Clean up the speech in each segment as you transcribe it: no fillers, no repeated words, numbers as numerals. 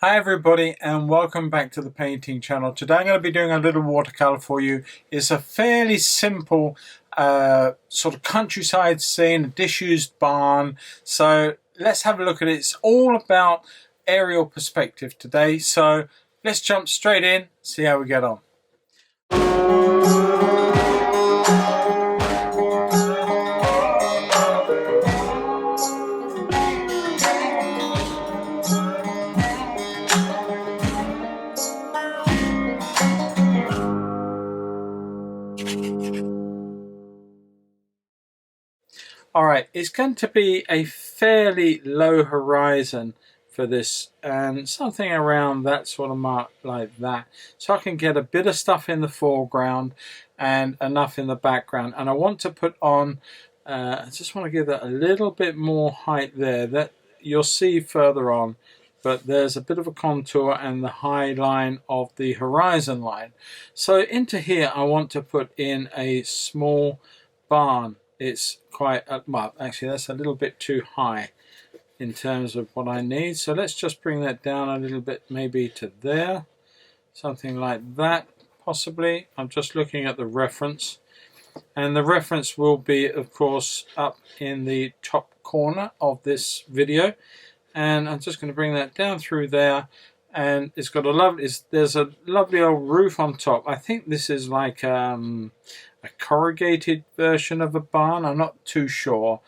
Hi everybody and welcome back to the painting channel. Today I'm going to be doing a little watercolor for you. It's a fairly simple sort of countryside scene, a disused barn. So let's have a look at it. It's all about aerial perspective today. So let's jump straight in, see how we get on. Alright, it's going to be a fairly low horizon for this and something around that sort of mark like that. So I can get a bit of stuff in the foreground and enough in the background. And I want to put on, I just want to give that a little bit more height there. That you'll see further on. But there's a bit of a contour and the high line of the horizon line. So into here I want to put in a small barn. It's quite, well, actually that's a little bit too high in terms of what I need. So let's just bring that down a little bit, maybe to there. Something like that, possibly. I'm just looking at the reference. And the reference will be, of course, up in the top corner of this video. And I'm just going to bring that down through there. And it's got a lovely, there's a lovely old roof on top. I think this is like a corrugated version of a barn. I'm not too sure,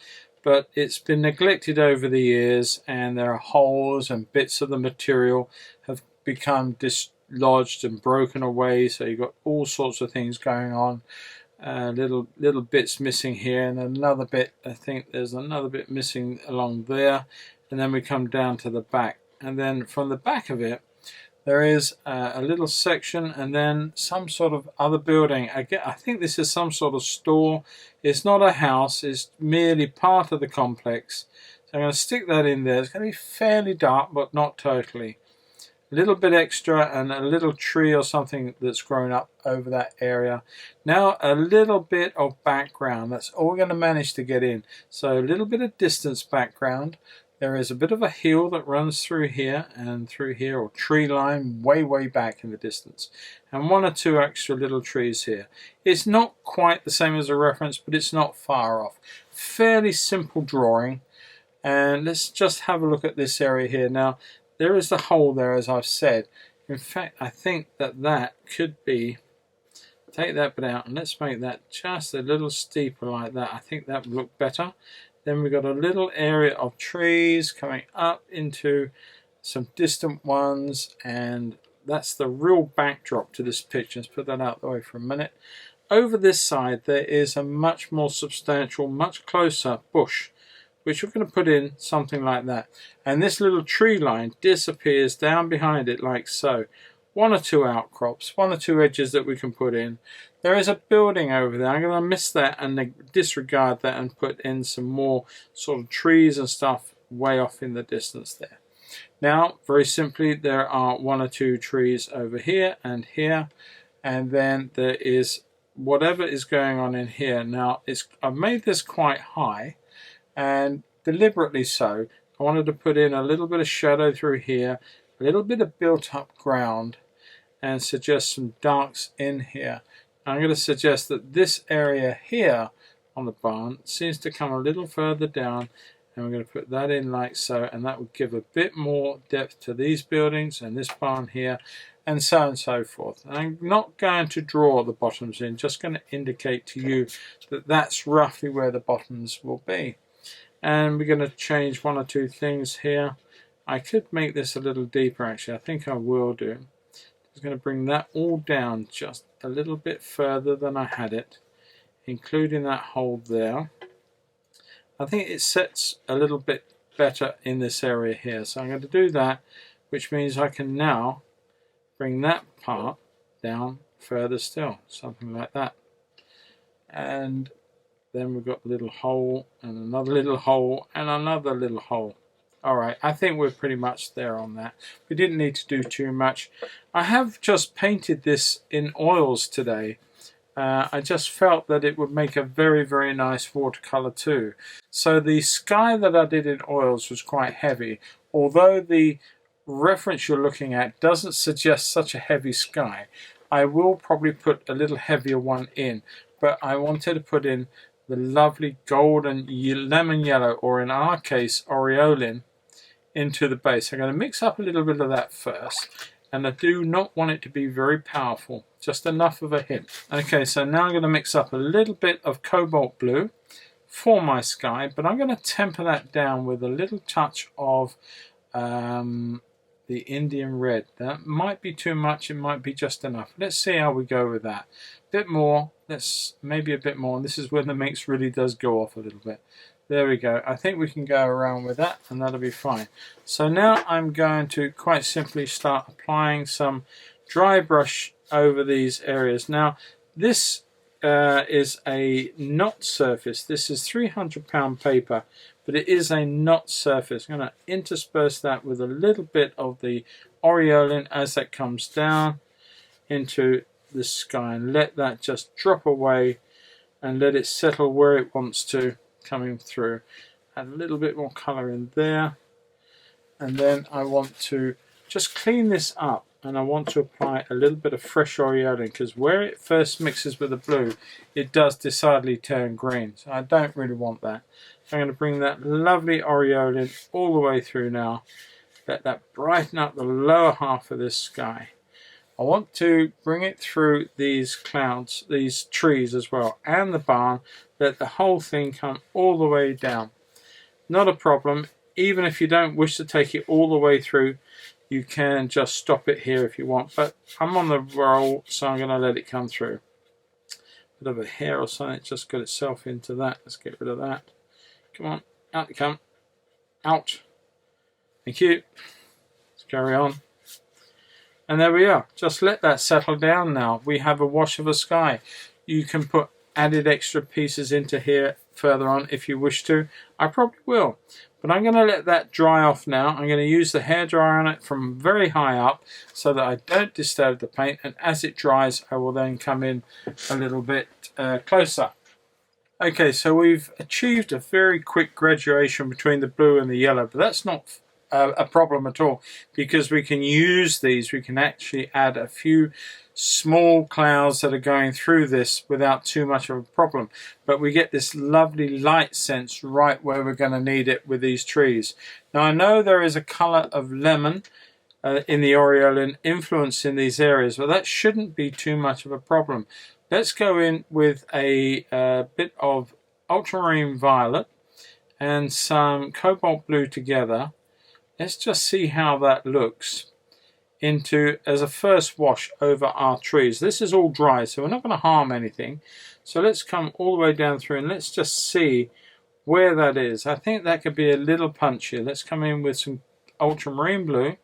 but it's been neglected over the years, and there are holes and bits of the material have become dislodged and broken away. So you've got all sorts of things going on. Little bits missing here, and another bit. I think there's another bit missing along there, and then we come down to the back. And then from the back of it, there is a little section and then some sort of other building. Again, I think this is some sort of store. It's not a house, it's merely part of the complex. So I'm going to stick that in there. It's going to be fairly dark, but not totally. A little bit extra and a little tree or something that's grown up over that area. Now a little bit of background. That's all we're going to manage to get in. So a little bit of distance background. There is a bit of a hill that runs through here and through here, or tree line way back in the distance, and one or two extra little trees here. It's not quite the same as a reference, but it's not far off. Fairly simple drawing. And let's just have a look at this area here. Now there is the hole there, as I've said. In fact, I think that that could be, take that bit out and let's make that just a little steeper like that. I think that would look better. Then we've got a little area of trees coming up into some distant ones, and that's the real backdrop to this picture. Let's put that out the way for a minute. Over this side there is a much more substantial, much closer bush, which we're going to put in something like that. And this little tree line disappears down behind it like so. One or two outcrops, one or two edges that we can put in. There is a building over there. I'm going to miss that and disregard that and put in some more sort of trees and stuff way off in the distance there. Now, very simply, there are one or two trees over here, and then there is whatever is going on in here. Now, I've made this quite high, and deliberately so. I wanted to put in a little bit of shadow through here, a little bit of built-up ground, and suggest some darks in here. I'm going to suggest that this area here on the barn seems to come a little further down, and we're going to put that in like so, and that would give a bit more depth to these buildings and this barn here, and so on and so forth. And I'm not going to draw the bottoms in, just going to indicate to you that that's roughly where the bottoms will be. And we're going to change one or two things here. I could make this a little deeper, actually. I think I will do. I'm going to bring that all down just a little bit further than I had it, including that hole there. I think it sets a little bit better in this area here. So I'm going to do that, which means I can now bring that part down further still, something like that. And then we've got a little hole and another little hole and another little hole. Alright, I think we're pretty much there on that. We didn't need to do too much. I have just painted this in oils today. I just felt that it would make a very nice watercolor too. So the sky that I did in oils was quite heavy. Although the reference you're looking at doesn't suggest such a heavy sky. I will probably put a little heavier one in, but I wanted to put in the lovely golden lemon yellow, or in our case aureolin, into the base. I'm going to mix up a little bit of that first, and I do not want it to be very powerful, just enough of a hint. Okay, so now I'm going to mix up a little bit of cobalt blue for my sky, but I'm going to temper that down with a little touch of the Indian red. That might be too much, it might be just enough. Let's see how we go with that. A bit more, maybe a bit more, and this is when the mix really does go off a little bit. There we go. I think we can go around with that and that'll be fine. So now I'm going to quite simply start applying some dry brush over these areas. Now this is a knot surface. This is 300-pound paper, but it is a knot surface. I'm going to intersperse that with a little bit of the aureolin as that comes down into the sky, and let that just drop away and let it settle where it wants to, coming through. Add a little bit more colour in there, and then I want to just clean this up, and I want to apply a little bit of fresh aureolin, because where it first mixes with the blue it does decidedly turn green, so I don't really want that. So I'm going to bring that lovely aureolin all the way through now. Let that brighten up the lower half of this sky. I want to bring it through these clouds, these trees as well, and the barn. Let the whole thing come all the way down. Not a problem. Even if you don't wish to take it all the way through, you can just stop it here if you want. But I'm on the roll, so I'm going to let it come through. Bit of a hair or something just got itself into that. Let's get rid of that. Come on, out you come. Out. Thank you. Let's carry on. And there we are. Just let that settle down now. We have a wash of a sky. You can put added extra pieces into here further on if you wish to. I probably will. But I'm going to let that dry off now. I'm going to use the hairdryer on it from very high up so that I don't disturb the paint. And as it dries, I will then come in a little bit closer. Okay, so we've achieved a very quick graduation between the blue and the yellow, but that's not a problem at all, because we can use these. We can actually add a few small clouds that are going through this without too much of a problem, but we get this lovely light sense right where we're going to need it with these trees. Now I know there is a color of lemon in the aureolin influence in these areas, but that shouldn't be too much of a problem. Let's go in with a bit of ultramarine violet and some cobalt blue together. Let's just see how that looks as a first wash over our trees. This is all dry, so we're not going to harm anything. So let's come all the way down through and let's just see where that is. I think that could be a little punchier. Let's come in with some ultramarine blue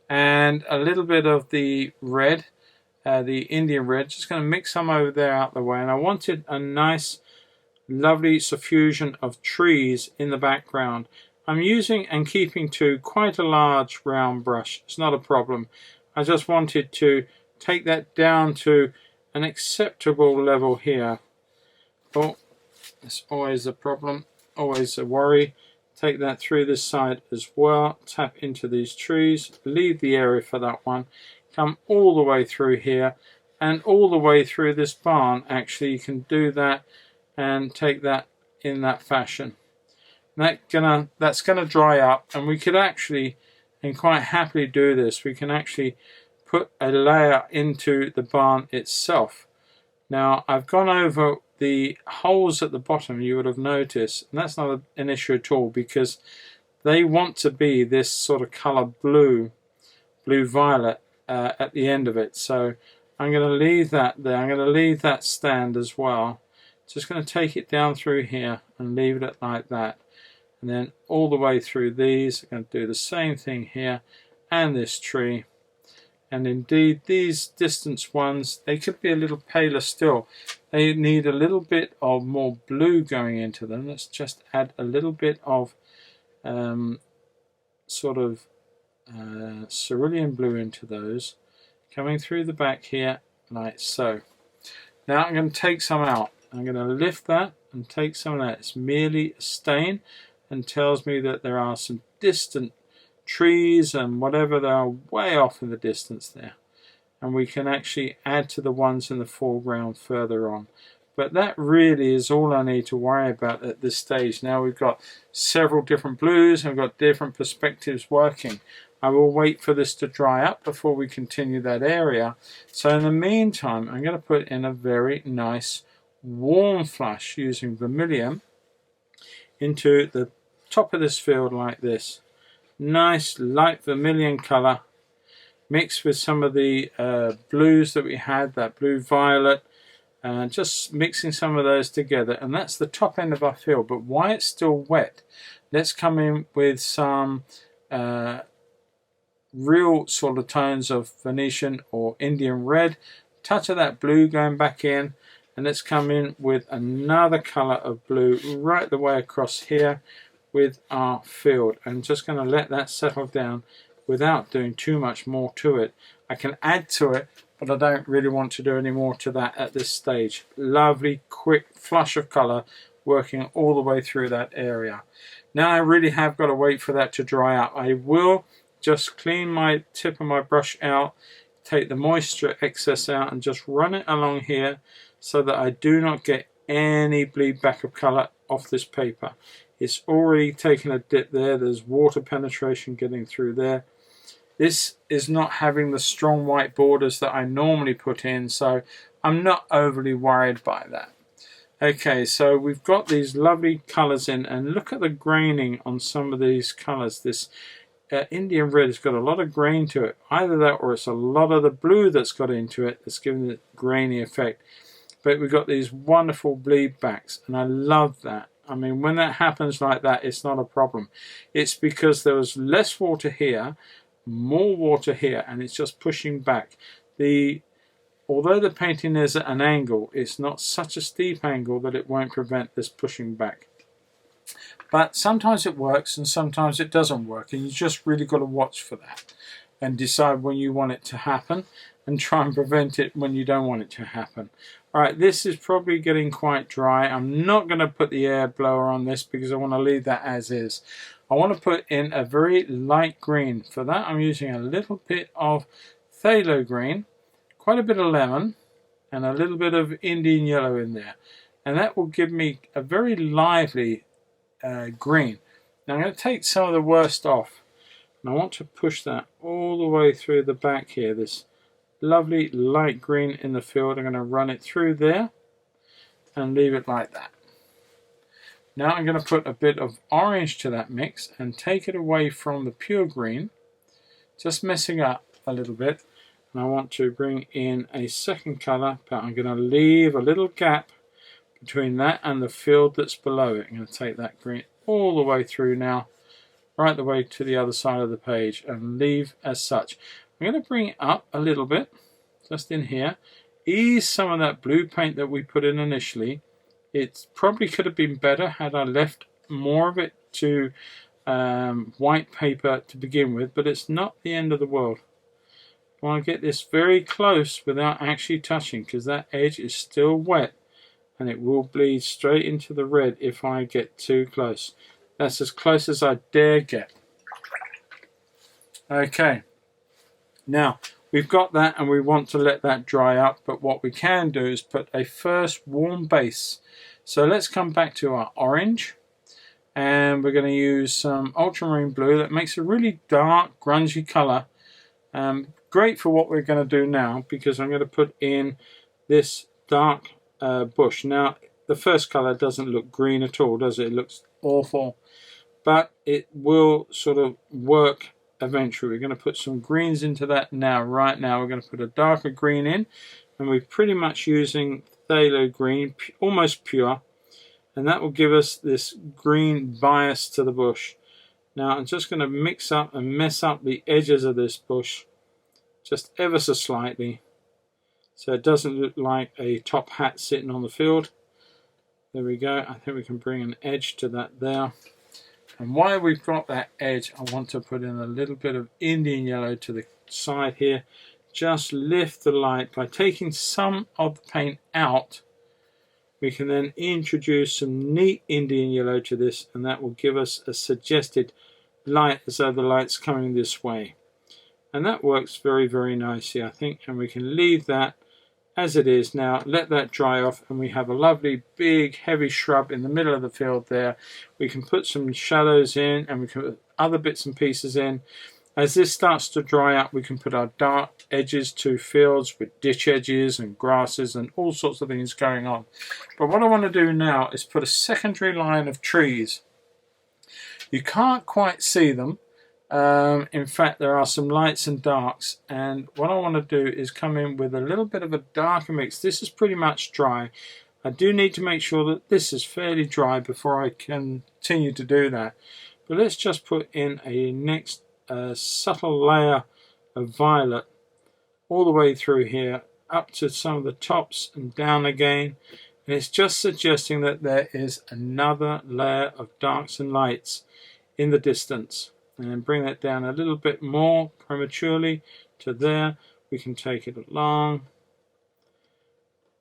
and a little bit of the red, the Indian red. Just going to mix some over there out the way. And I wanted a nice, lovely suffusion of trees in the background. I'm using and keeping to quite a large round brush. It's not a problem. I just wanted to take that down to an acceptable level here. Oh, that's always a problem, always a worry. Take that through this side as well. Tap into these trees. Leave the area for that one. Come all the way through here and all the way through this barn. Actually, you can do that and take that in that fashion. That's gonna dry up, and we could actually, and quite happily do this, we can actually put a layer into the barn itself. Now I've gone over the holes at the bottom, you would have noticed, and that's not an issue at all, because they want to be this sort of color blue violet at the end of it. So I'm going to leave that there. I'm going to leave that stand as well. Just going to take it down through here and leave it like that. And then all the way through these, I'm going to do the same thing here and this tree. And indeed, these distance ones, they could be a little paler still. They need a little bit of more blue going into them. Let's just add a little bit of sort of cerulean blue into those, coming through the back here like so. Now I'm going to take some out. I'm going to lift that and take some of that. It's merely a stain and tells me that there are some distant trees and whatever that are way off in the distance there. And we can actually add to the ones in the foreground further on. But that really is all I need to worry about at this stage. Now we've got several different blues and we've got different perspectives working. I will wait for this to dry up before we continue that area. So in the meantime, I'm going to put in a very nice warm flush using vermilion into the top of this field like this. Nice light vermilion color mixed with some of the blues that we had, that blue violet, and just mixing some of those together. And that's the top end of our field. But while it's still wet, let's come in with some real sort of tones of Venetian or Indian red, touch of that blue going back in, and let's come in with another color of blue right the way across here with our field. I'm just going to let that settle down without doing too much more to it. I can add to it, but I don't really want to do any more to that at this stage. Lovely quick flush of color working all the way through that area. Now I really have got to wait for that to dry up. I will just clean my tip of my brush out, take the moisture excess out and just run it along here so that I do not get any bleed back of color off this paper. It's already taken a dip there. There's water penetration getting through there. This is not having the strong white borders that I normally put in, so I'm not overly worried by that. Okay, so we've got these lovely colors in, and look at the graining on some of these colors. This Indian red has got a lot of grain to it. Either that or it's a lot of the blue that's got into it that's giving it grainy effect. But we've got these wonderful bleed backs, and I love that. I mean, when that happens like that, it's not a problem. It's because there was less water here, more water here, and it's just pushing back. Although the painting is at an angle, it's not such a steep angle that it won't prevent this pushing back. But sometimes it works and sometimes it doesn't work, and you just really got to watch for that and decide when you want it to happen and try and prevent it when you don't want it to happen. Alright, this is probably getting quite dry. I'm not going to put the air blower on this because I want to leave that as is. I want to put in a very light green. For that I'm using a little bit of phthalo green, quite a bit of lemon, and a little bit of Indian yellow in there. And that will give me a very lively green. Now I'm going to take some of the worst off. And I want to push that all the way through the back here. This lovely light green in the field. I'm going to run it through there and leave it like that. Now I'm going to put a bit of orange to that mix and take it away from the pure green, just messing up a little bit. And I want to bring in a second color, but I'm going to leave a little gap between that and the field that's below it. I'm going to take that green all the way through now, right the way to the other side of the page, and leave as such. I'm going to bring it up a little bit, just in here, ease some of that blue paint that we put in initially. It probably could have been better had I left more of it to white paper to begin with, but it's not the end of the world. I want to get this very close without actually touching, because that edge is still wet and it will bleed straight into the red if I get too close. That's as close as I dare get. Okay, now we've got that and we want to let that dry up, but what we can do is put a first warm base. So let's come back to our orange, and we're going to use some ultramarine blue that makes a really dark grungy color. Great for what we're going to do now, because I'm going to put in this dark bush. Now the first color doesn't look green at all, does it? It looks awful, but it will sort of work eventually. We're going to put some greens into that now. Right now we're going to put a darker green in, and we're pretty much using phthalo green, almost pure, and that will give us this green bias to the bush. Now I'm just going to mix up and mess up the edges of this bush just ever so slightly, so it doesn't look like a top hat sitting on the field. There we go. I think we can bring an edge to that there. And while we've got that edge, I want to put in a little bit of Indian yellow to the side here. Just lift the light by taking some of the paint out. We can then introduce some neat Indian yellow to this, and that will give us a suggested light as though the light's coming this way. And that works very, very nicely, I think. And we can leave that as it is now, let that dry off, and we have a lovely big heavy shrub in the middle of the field there. We can put some shadows in, and we can put other bits and pieces in. As this starts to dry up, we can put our dark edges to fields with ditch edges and grasses and all sorts of things going on. But what I want to do now is put a secondary line of trees. You can't quite see them. In fact, there are some lights and darks, and what I want to do is come in with a little bit of a darker mix. This is pretty much dry. I do need to make sure that this is fairly dry before I continue to do that. But let's just put in a next subtle layer of violet all the way through here, up to some of the tops and down again. And it's just suggesting that there is another layer of darks and lights in the distance. And then bring that down a little bit more prematurely to there. We can take it along,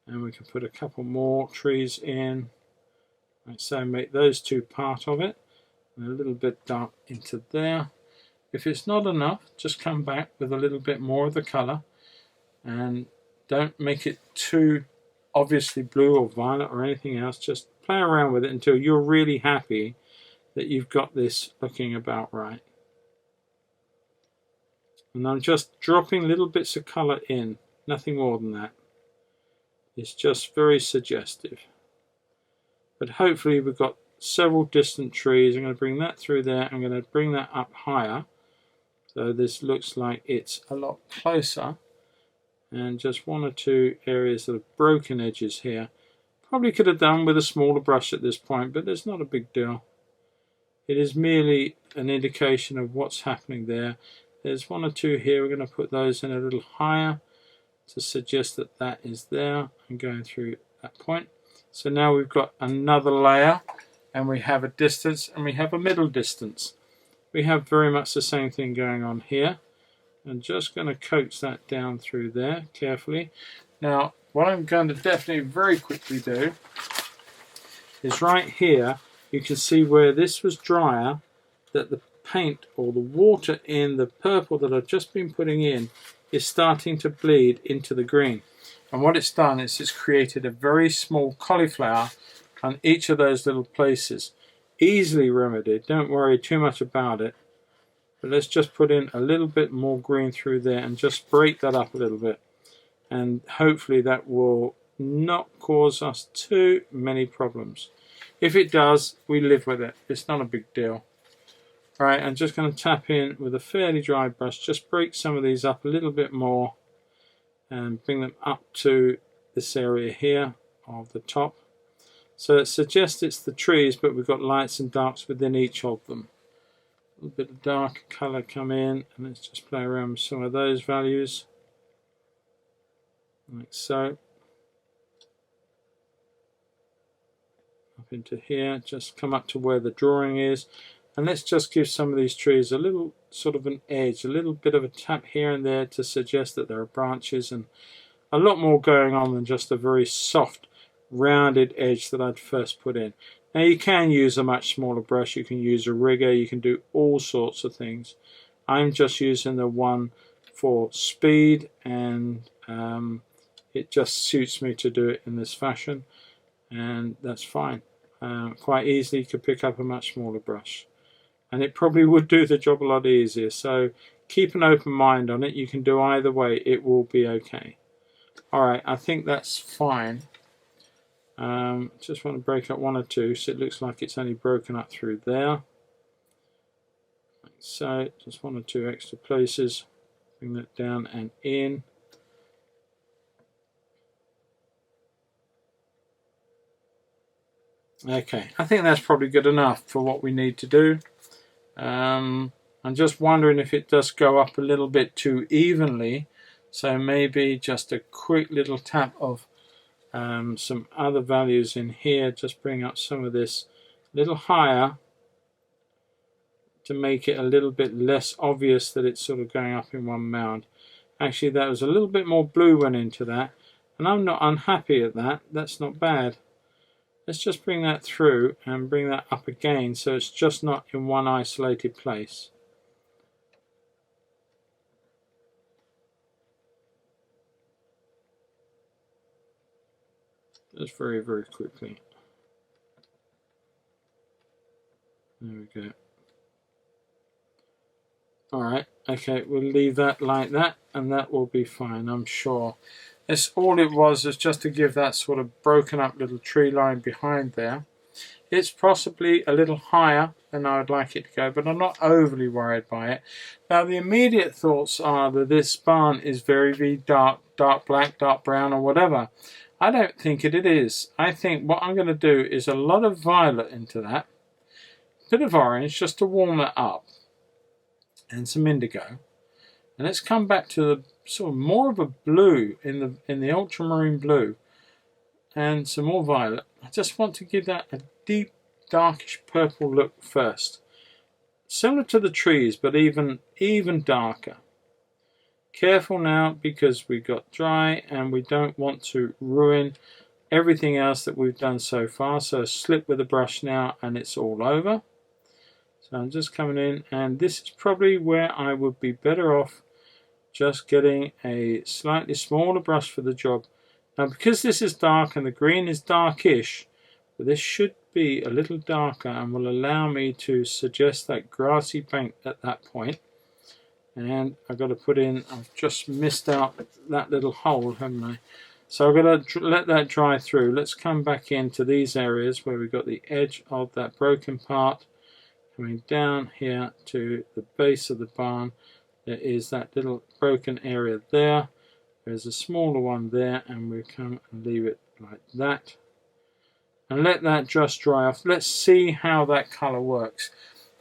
and we can put a couple more trees in, like so, make those two part of it, and a little bit dark into there. If it's not enough, just come back with a little bit more of the colour, and don't make it too obviously blue or violet or anything else. Just play around with it until you're really happy that you've got this looking about right. And I'm just dropping little bits of colour in, nothing more than that. It's just very suggestive. But hopefully we've got several distant trees. I'm going to bring that through there. I'm going to bring that up higher, so this looks like it's a lot closer. And just one or two areas that have broken edges here. Probably could have done with a smaller brush at this point, but there's not a big deal. It is merely an indication of what's happening there. There's one or two here. We're going to put those in a little higher to suggest that that is there and going through that point. So now we've got another layer, and we have a distance and we have a middle distance. We have very much the same thing going on here. I'm just going to coax that down through there carefully. Now what I'm going to definitely very quickly do is right here, you can see where this was drier, that the paint or the water in the purple that I've just been putting in is starting to bleed into the green. And what it's done is it's created a very small cauliflower on each of those little places. Easily remedied, don't worry too much about it. But let's just put in a little bit more green through there and just break that up a little bit. And hopefully that will not cause us too many problems. If it does, we live with it. It's not a big deal. Alright, I'm just going to tap in with a fairly dry brush, just break some of these up a little bit more and bring them up to this area here of the top. So it suggests it's the trees, but we've got lights and darks within each of them. A little bit of dark colour come in, and let's just play around with some of those values. Like so. Up into here, just come up to where the drawing is. And let's just give some of these trees a little sort of an edge, a little bit of a tap here and there to suggest that there are branches and a lot more going on than just a very soft, rounded edge that I'd first put in. Now you can use a much smaller brush, you can use a rigger, you can do all sorts of things. I'm just using the one for speed, and it just suits me to do it in this fashion, and that's fine. Quite easily you could pick up a much smaller brush, and it probably would do the job a lot easier. So keep an open mind on it. You can do either way, it will be okay. Alright, I think that's fine. Just want to break up one or two so it looks like it's only broken up through there. Like so, just one or two extra places. Bring that down and in. Okay, I think that's probably good enough for what we need to do. I'm just wondering if it does go up a little bit too evenly, so maybe just a quick little tap of some other values in here, just bring up some of this a little higher to make it a little bit less obvious that it's sort of going up in one mound. Actually, that was a little bit more blue went into that, and I'm not unhappy at that. That's not bad. let's just bring that through and bring that up again so it's just not in one isolated place. Just very, very quickly. There we go. Alright, okay, we'll leave that like that and that will be fine, I'm sure. It's all it was just to give that sort of broken up little tree line behind there. It's possibly a little higher than I would like it to go, but I'm not overly worried by it. Now the immediate thoughts are that this barn is very dark, dark black, dark brown or whatever. I don't think it is. I think what I'm going to do is a lot of violet into that, a bit of orange just to warm it up, and some indigo. And let's come back to the sort of more of a blue in the ultramarine blue, and some more violet. I just want to give that a deep darkish purple look first, similar to the trees but even darker. Careful now because we got dry and we don't want to ruin everything else that we've done so far. So slip with the brush now and it's all over. So I'm just coming in, and this is probably where I would be better off just getting a slightly smaller brush for the job. Now because this is dark and the green is darkish, but this should be a little darker and will allow me to suggest that grassy bank at that point. And I've got to put in, I've just missed out that little hole, haven't I? So I've got to let that dry through. Let's come back into these areas where we've got the edge of that broken part coming down here to the base of the barn. There is that little broken area there. There's a smaller one there, and we come and leave it like that. And let that just dry off. Let's see how that colour works.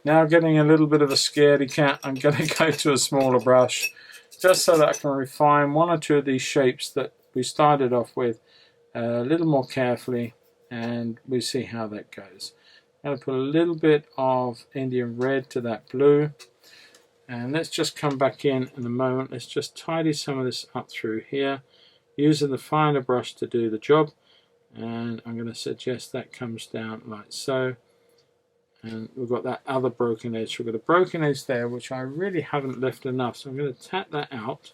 Now getting a little bit of a scaredy cat, I'm going to go to a smaller brush just so that I can refine one or two of these shapes that we started off with a little more carefully, and we see how that goes. I'm going to put a little bit of Indian red to that blue, and let's just come back in a moment. Let's just tidy some of this up through here using the finer brush to do the job, and I'm going to suggest that comes down like so. And we've got that other broken edge. So we've got a broken edge there, which I really haven't left enough. So I'm going to tap that out,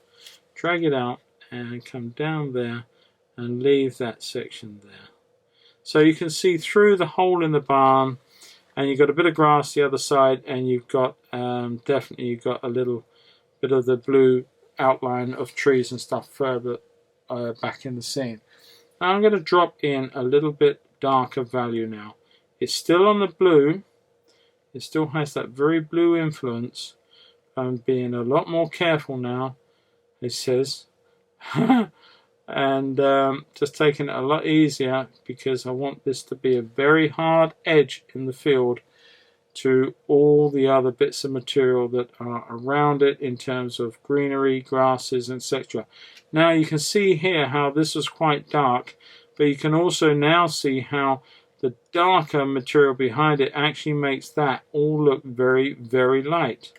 drag it out, and come down there and leave that section there. So you can see through the hole in the barn, and you've got a bit of grass the other side, and you've got definitely you've got a little bit of the blue outline of trees and stuff further back in the scene. Now I'm going to drop in a little bit darker value now. It's still on the blue. It still has that very blue influence. I'm being a lot more careful now, it says. And just taking it a lot easier because I want this to be a very hard edge in the field to all the other bits of material that are around it in terms of greenery, grasses, etc. Now you can see here how this was quite dark, but you can also now see how the darker material behind it actually makes that all look very, very light.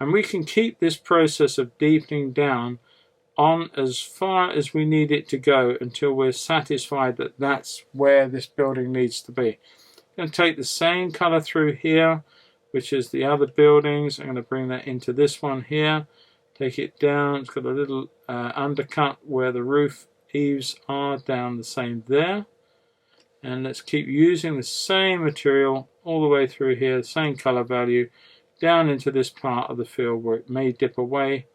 And we can keep this process of deepening down on as far as we need it to go until we're satisfied that that's where this building needs to be. I'm going to take the same color through here, which is the other buildings. I'm going to bring that into this one here. Take it down. It's got a little undercut where the roof eaves are down the same there. And let's keep using the same material all the way through here, same color value, down into this part of the field where it may dip away.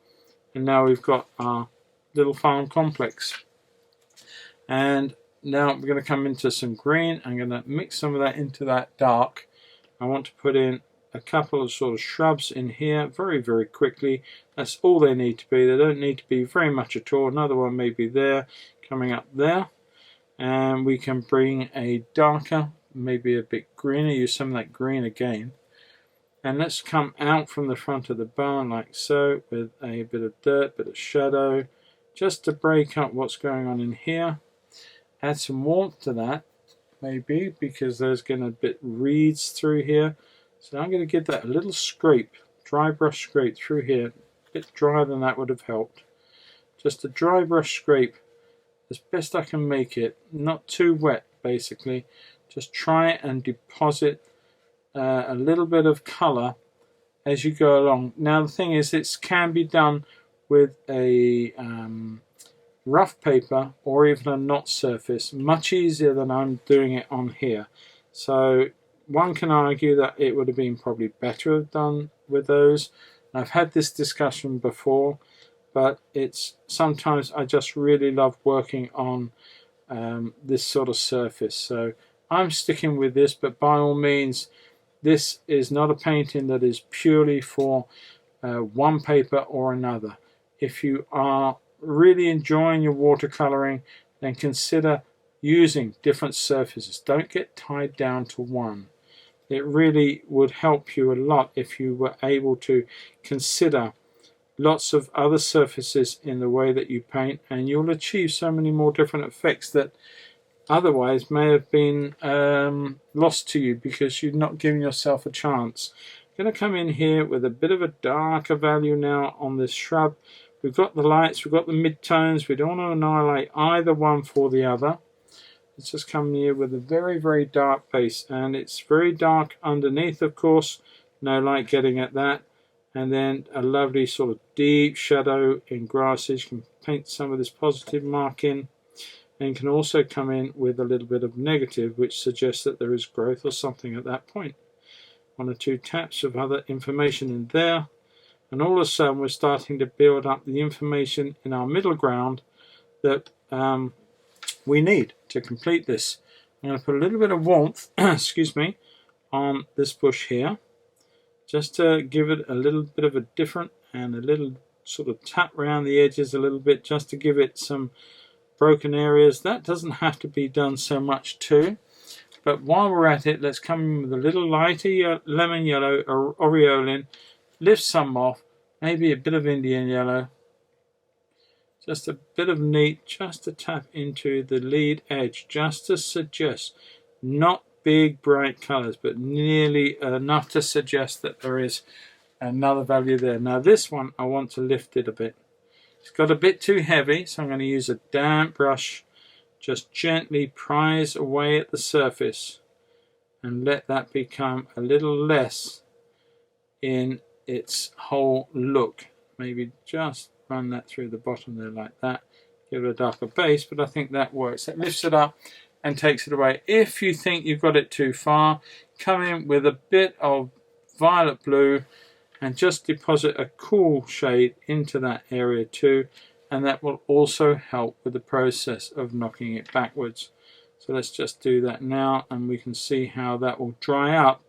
And now we've got our little farm complex. And now we're going to come into some green. I'm going to mix some of that into that dark. I want to put in a couple of sort of shrubs in here very, very quickly. That's all they need to be. They don't need to be very much at all. Another one may be there, coming up there. And we can bring a darker, maybe a bit greener, use some of that green again. And let's come out from the front of the barn like so, with a bit of dirt, bit of shadow, just to break up what's going on in here. Add some warmth to that, maybe, because there's going to be reeds through here. So I'm going to give that a little scrape, dry brush scrape through here. A bit drier than that would have helped. Just a dry brush scrape as best I can make it, not too wet basically, just try and deposit a little bit of colour as you go along. Now the thing is, it can be done with a rough paper or even a knot surface, much easier than I'm doing it on here. So one can argue that it would have been probably better done with those. I've had this discussion before, but it's sometimes I just really love working on this sort of surface. So I'm sticking with this, but by all means, this is not a painting that is purely for one paper or another. If you are really enjoying your watercoloring, then consider using different surfaces. Don't get tied down to one. It really would help you a lot if you were able to consider lots of other surfaces in the way that you paint, and you'll achieve so many more different effects that otherwise may have been lost to you because you've not given yourself a chance. I'm going to come in here with a bit of a darker value now on this shrub. We've got the lights, we've got the mid-tones. We don't want to annihilate either one for the other. Let's just come here with a very, very dark base, and it's very dark underneath, of course, no light getting at that, and then a lovely sort of deep shadow in grasses. You can paint some of this positive mark in, and can also come in with a little bit of negative, which suggests that there is growth or something at that point. 1 or 2 taps of other information in there, and all of a sudden we're starting to build up the information in our middle ground that we need to complete this. I'm going to put a little bit of warmth excuse me, on this bush here, just to give it a little bit of a different, and a little sort of tap around the edges a little bit, just to give it some broken areas. That doesn't have to be done so much too, but while we're at it, let's come in with a little lighter lemon yellow or aureolin, lift some off, maybe a bit of Indian yellow, just a bit of neat, just to tap into the lead edge, just to suggest, not big bright colours, but nearly enough to suggest that there is another value there. Now this one, I want to lift it a bit. It's got a bit too heavy, so I'm going to use a damp brush, just gently prise away at the surface and let that become a little less in its whole look. Maybe just run that through the bottom there like that, give it a darker base, but I think that works. That lifts it up and takes it away. If you think you've got it too far, come in with a bit of violet blue and just deposit a cool shade into that area too, and that will also help with the process of knocking it backwards. So let's just do that now, and we can see how that will dry up.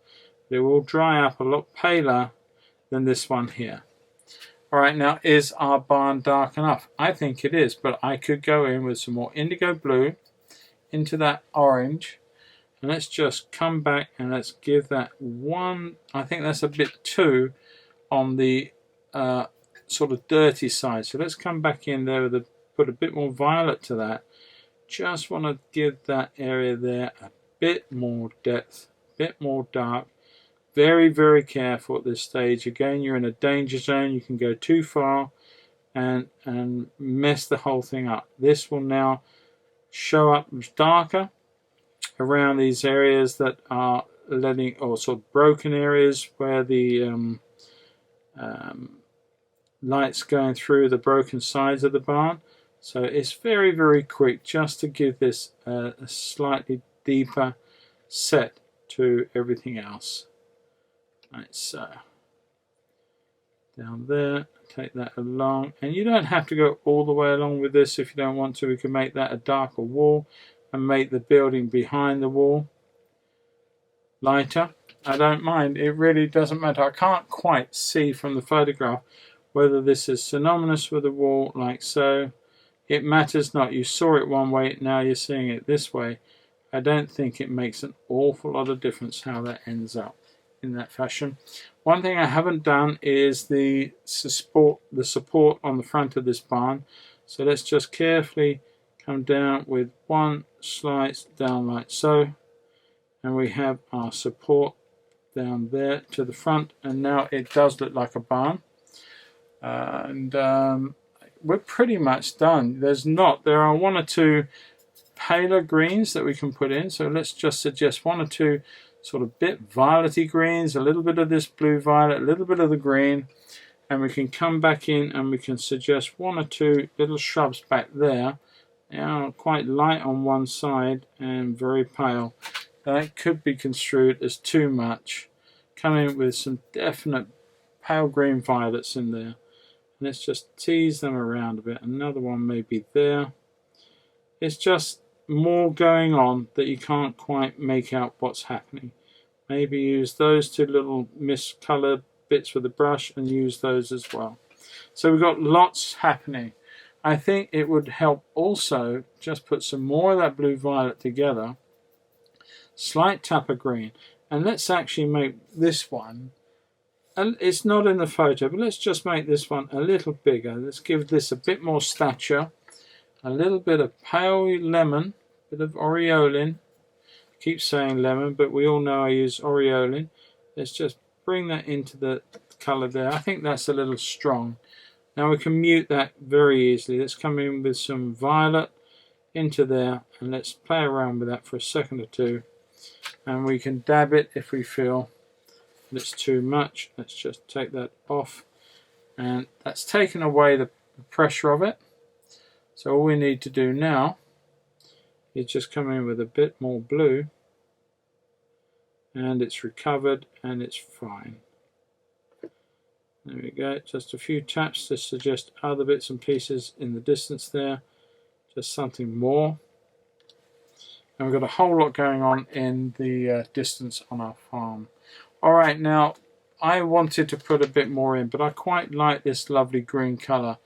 It will dry up a lot paler than this one here. Alright, now is our barn dark enough? I think it is, but I could go in with some more indigo blue into that orange, and let's just come back and let's give that one, I think that's a bit too on the sort of dirty side. So let's come back in there with put a bit more violet to that. Just want to give that area there a bit more depth, a bit more dark. Very, very careful at this stage. Again, you're in a danger zone. You can go too far and mess the whole thing up. This will now show up darker around these areas that are letting, or sort of broken areas where the light's going through the broken sides of the barn. So it's very, very quick, just to give this a slightly deeper set to everything else. Right, so down there, take that along, and you don't have to go all the way along with this if you don't want to. We can make that a darker wall and make the building behind the wall lighter. I don't mind, it really doesn't matter. I can't quite see from the photograph whether this is synonymous with the wall like so. It matters not. You saw it one way, now you're seeing it this way. I don't think it makes an awful lot of difference how that ends up in that fashion. One thing I haven't done is the support on the front of this barn. So let's just carefully come down with one slice down like so, and we have our support down there to the front, and now it does look like a barn. And we're pretty much done. There are 1 or 2 paler greens that we can put in. So let's just suggest one or two sort of bit violety greens, a little bit of this blue violet, a little bit of the green, and we can come back in and we can suggest one or two little shrubs back there. They are quite light on one side and very pale. That could be construed as too much. Come in with some definite pale green violets in there. Let's just tease them around a bit. Another one maybe there. It's just more going on that you can't quite make out what's happening. Maybe use those two little miscolored bits with the brush and use those as well. So we've got lots happening. I think it would help also just put some more of that blue violet together. Slight tap of green. And let's actually make this one, and it's not in the photo, but let's just make this one a little bigger. Let's give this a bit more stature. A little bit of pale lemon, a bit of aureolin. I keep saying lemon, but we all know I use aureolin. Let's just bring that into the colour there. I think that's a little strong. Now we can mute that very easily. Let's come in with some violet into there, and let's play around with that for a second or two. And we can dab it if we feel it's too much. Let's just take that off, and that's taken away the pressure of it. So all we need to do now is just come in with a bit more blue, and it's recovered and it's fine. There we go, just a few taps to suggest other bits and pieces in the distance there, just something more. And we've got a whole lot going on in the distance on our farm. Alright, now I wanted to put a bit more in, but I quite like this lovely green colour.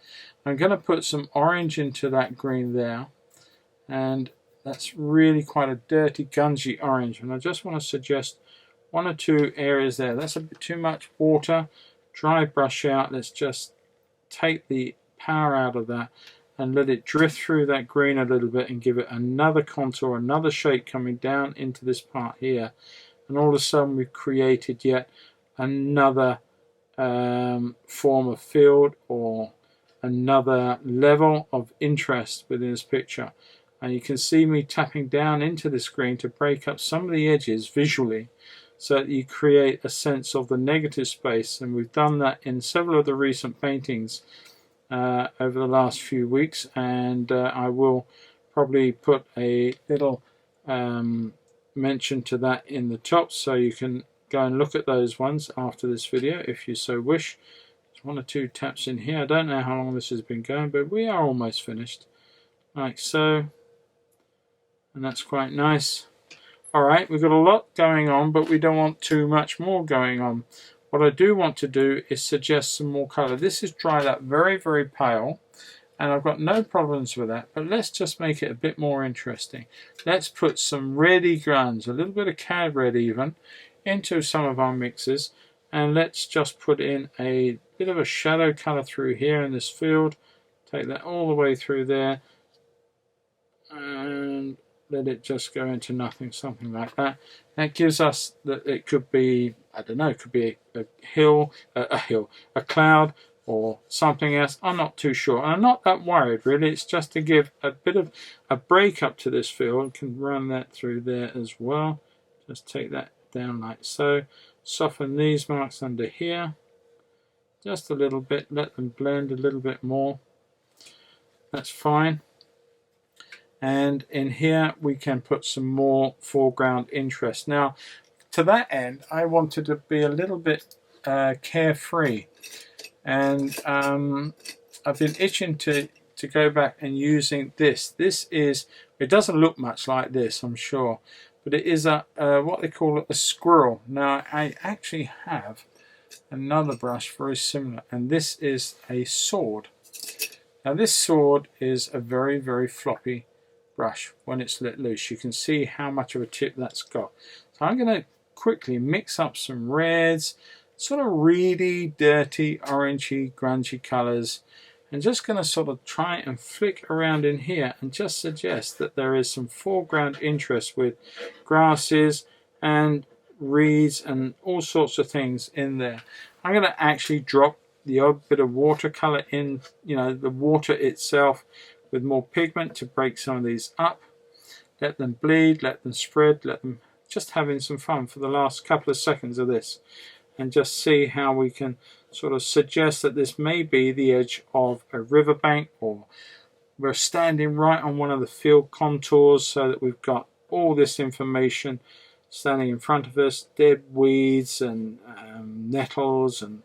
I'm going to put some orange into that green there, and that's really quite a dirty, gungy orange. And I just want to suggest one or two areas there. That's a bit too much water. Dry brush out. Let's just take the power out of that and let it drift through that green a little bit and give it another contour, another shape coming down into this part here. And all of a sudden we've created yet another form of field or another level of interest within this picture. And you can see me tapping down into the screen to break up some of the edges visually, so that you create a sense of the negative space. And we've done that in several of the recent paintings over the last few weeks, and I will probably put a little mention to that in the top, so you can go and look at those ones after this video if you so wish. There's one or two taps in here. I don't know how long this has been going, but we are almost finished, like so, and that's quite nice. Alright, we've got a lot going on, but we don't want too much more going on. What I do want to do is suggest some more colour. This is dried up very, very pale, and I've got no problems with that, but let's just make it a bit more interesting. Let's put some reddy greens, a little bit of cad red even, into some of our mixes, and let's just put in a bit of a shadow colour through here in this field. Take that all the way through there, and let it just go into nothing, something like that. That gives us that it could be, I don't know, it could be a hill, a cloud, or something else. I'm not too sure. I'm not that worried really. It's just to give a bit of a break up to this field. You can run that through there as well. Just take that down like so. Soften these marks under here just a little bit. Let them blend a little bit more. That's fine. And in here we can put some more foreground interest. Now to that end I wanted to be a little bit carefree, and I've been itching to go back and using this. This is, it doesn't look much like this I'm sure, but it is a what they call a squirrel. Now I actually have another brush very similar, and this is a sword. Now this sword is a very, very floppy brush when it's let loose. You can see how much of a tip that's got. So I'm going to quickly mix up some reds, sort of reedy, dirty, orangey, grungy colours, and just going to sort of try and flick around in here and just suggest that there is some foreground interest with grasses and reeds and all sorts of things in there. I'm going to actually drop the odd bit of watercolour in, you know, the water itself, with more pigment to break some of these up. let them bleed, let them spread, let them just having some fun for the last couple of seconds of this, and just see how we can sort of suggest that this may be the edge of a riverbank, or we're standing right on one of the field contours, so that we've got all this information standing in front of us, dead weeds and nettles and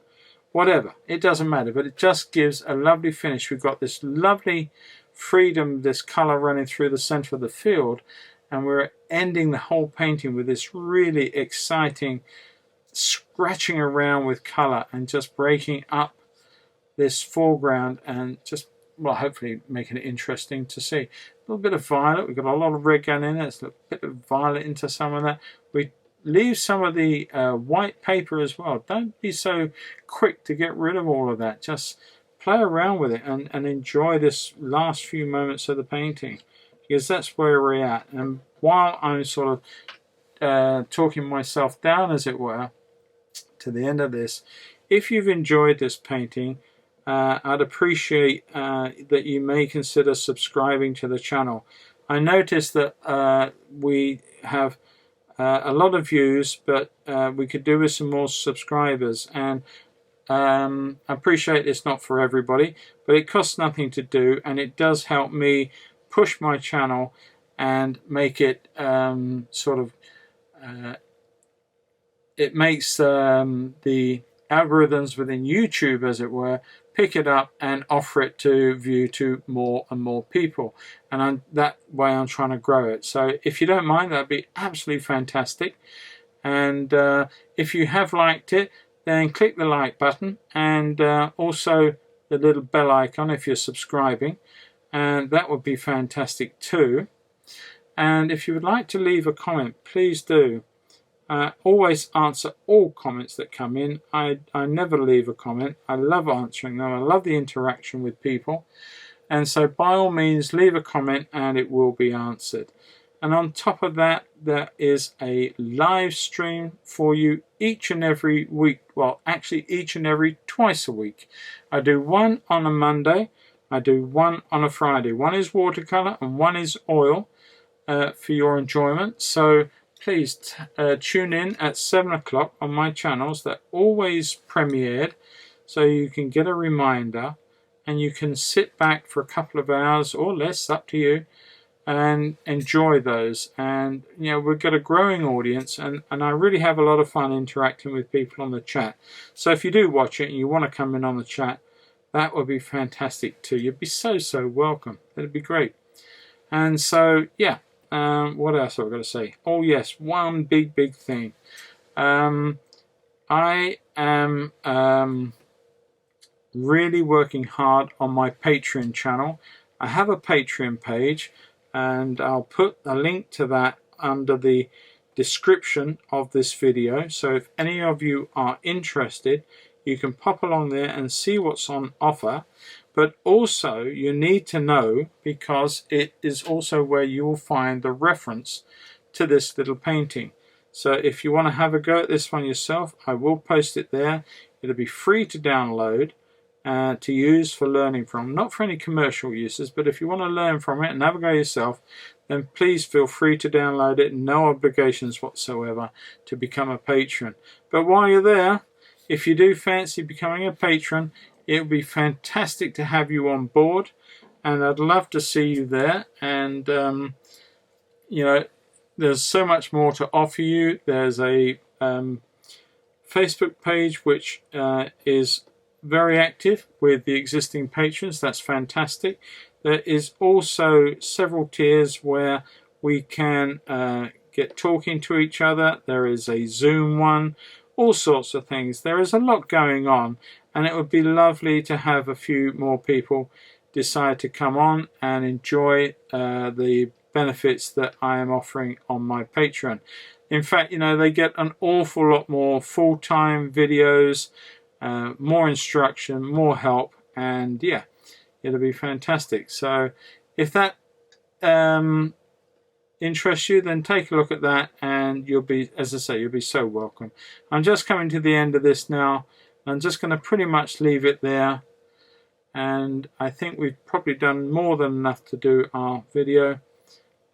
whatever, it doesn't matter, but it just gives a lovely finish. We've got this lovely freedom, this color running through the center of the field, and we're ending the whole painting with this really exciting scratching around with color and just breaking up this foreground and just, well, hopefully making it interesting to see. A little bit of violet, we've got a lot of red going in there, it's a bit of violet into some of that. We leave some of the white paper as well. Don't be so quick to get rid of all of that. Just play around with it and enjoy this last few moments of the painting, because that's where we're at. And while I'm sort of talking myself down, as it were, to the end of this, if you've enjoyed this painting, I'd appreciate that you may consider subscribing to the channel. I noticed that we have a lot of views, but we could do with some more subscribers, and I appreciate it's not for everybody, but it costs nothing to do, and it does help me push my channel and make it sort of it makes the algorithms within YouTube, as it were, pick it up and offer it to view to more and more people, and that way I'm trying to grow it. So if you don't mind, that'd be absolutely fantastic. And if you have liked it, then click the like button, and also the little bell icon if you're subscribing, and that would be fantastic too. And if you would like to leave a comment, please do. Always answer all comments that come in. I never leave a comment. I love answering them. I love the interaction with people, and so by all means leave a comment and it will be answered. And on top of that, there is a live stream for you each and every week. Well, actually each and every twice a week. I do one on a Monday, I do one on a Friday. One is watercolor and one is oil for your enjoyment. So please tune in at 7 o'clock on my channels. They're always premiered, so you can get a reminder and you can sit back for a couple of hours or less, up to you, and enjoy those. And you know, we've got a growing audience, and I really have a lot of fun interacting with people on the chat. So if you do watch it and you want to come in on the chat, that would be fantastic too. You'd be so welcome. It'd be great. And so yeah, what else have I got to say? Oh yes, one big thing. I am really working hard on my Patreon channel. I have a Patreon page, and I'll put a link to that under the description of this video. So if any of you are interested, you can pop along there and see what's on offer. But also you need to know, because it is also where you will find the reference to this little painting. So if you want to have a go at this one yourself, I will post it there. It'll be free to download, to use for learning from, not for any commercial uses, but if you want to learn from it and have a go yourself, then please feel free to download it. No obligations whatsoever to become a patron. But while you're there, if you do fancy becoming a patron, it would be fantastic to have you on board, and I'd love to see you there. And you know, there's so much more to offer you. There's a Facebook page which is very active with the existing patrons. That's fantastic. There is also several tiers where we can get talking to each other. There is a Zoom one, all sorts of things. There is a lot going on, and it would be lovely to have a few more people decide to come on and enjoy the benefits that I am offering on my Patreon. In fact, you know, they get an awful lot more full-time videos, more instruction, more help, and yeah, it'll be fantastic. So if that interests you, then take a look at that, and you'll be, as I say, you'll be so welcome. I'm just coming to the end of this now. I'm just going to pretty much leave it there, and I think we've probably done more than enough to do our video.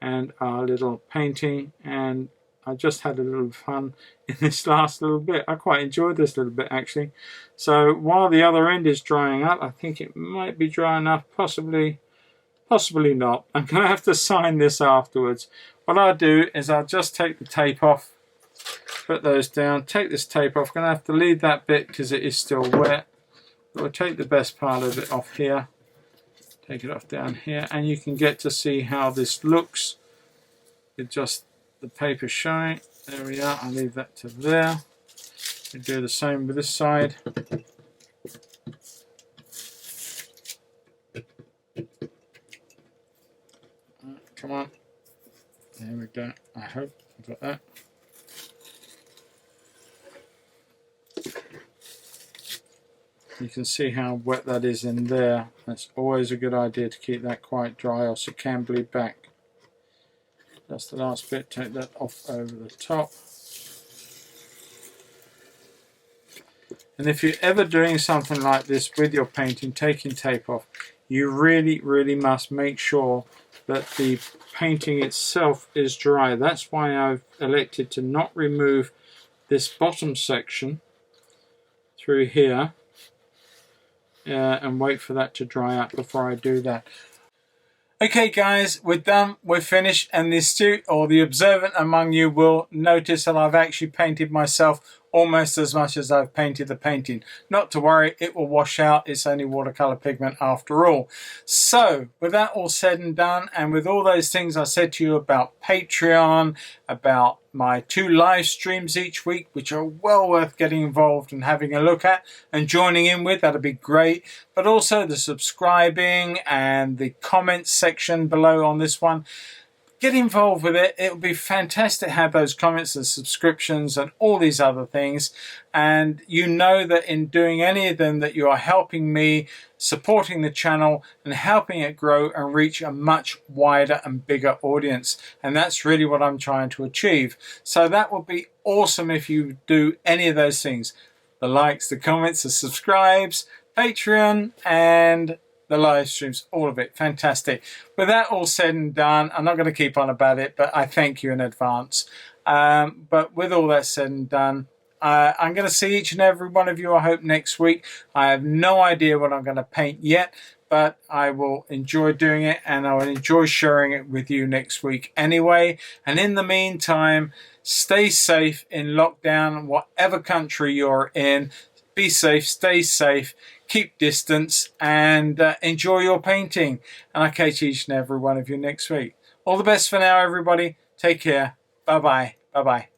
and our little painting, and I just had a little fun in this last little bit. I quite enjoyed this little bit actually. So while the other end is drying up, I think it might be dry enough, possibly not. I'm going to have to sign this afterwards. What I'll do is I'll just take the tape off, put those down, take this tape off. I'm going to have to leave that bit because it is still wet. But we'll take the best part of it off here. Take it off down here, and you can get to see how this looks with just the paper showing. There we are. I'll leave that to there. We do the same with this side. Come on. There we go. I hope I got that. You can see how wet that is in there. That's always a good idea to keep that quite dry, else it can bleed back. That's the last bit. Take that off over the top. And if you're ever doing something like this with your painting, taking tape off, you really must make sure that the painting itself is dry. That's why I've elected to not remove this bottom section through here and wait for that to dry up before I do that. Okay guys, we're done, we're finished, and the astute or the observant among you will notice that I've actually painted myself almost as much as I've painted the painting. Not to worry, it will wash out, it's only watercolor pigment after all. So with that all said and done, and with all those things I said to you about Patreon, about my 2 live streams each week, which are well worth getting involved and having a look at and joining in with, that'd be great. But also the subscribing and the comments section below on this one. Get involved with it. It would be fantastic to have those comments and subscriptions and all these other things. And you know that in doing any of them that you are helping me, supporting the channel and helping it grow and reach a much wider and bigger audience. And that's really what I'm trying to achieve. So that would be awesome if you do any of those things. The likes, the comments, the subscribes, Patreon, and the live streams, all of it, fantastic. With that all said and done, I'm not going to keep on about it, but I thank you in advance. But with all that said and done, I'm going to see each and every one of you, I hope, next week. I have no idea what I'm going to paint yet, but I will enjoy doing it, and I will enjoy sharing it with you next week anyway. And in the meantime, stay safe in lockdown, whatever country you're in. Be safe, stay safe, keep distance, and enjoy your painting. And I'll catch each and every one of you next week. All the best for now, everybody. Take care. Bye-bye. Bye-bye.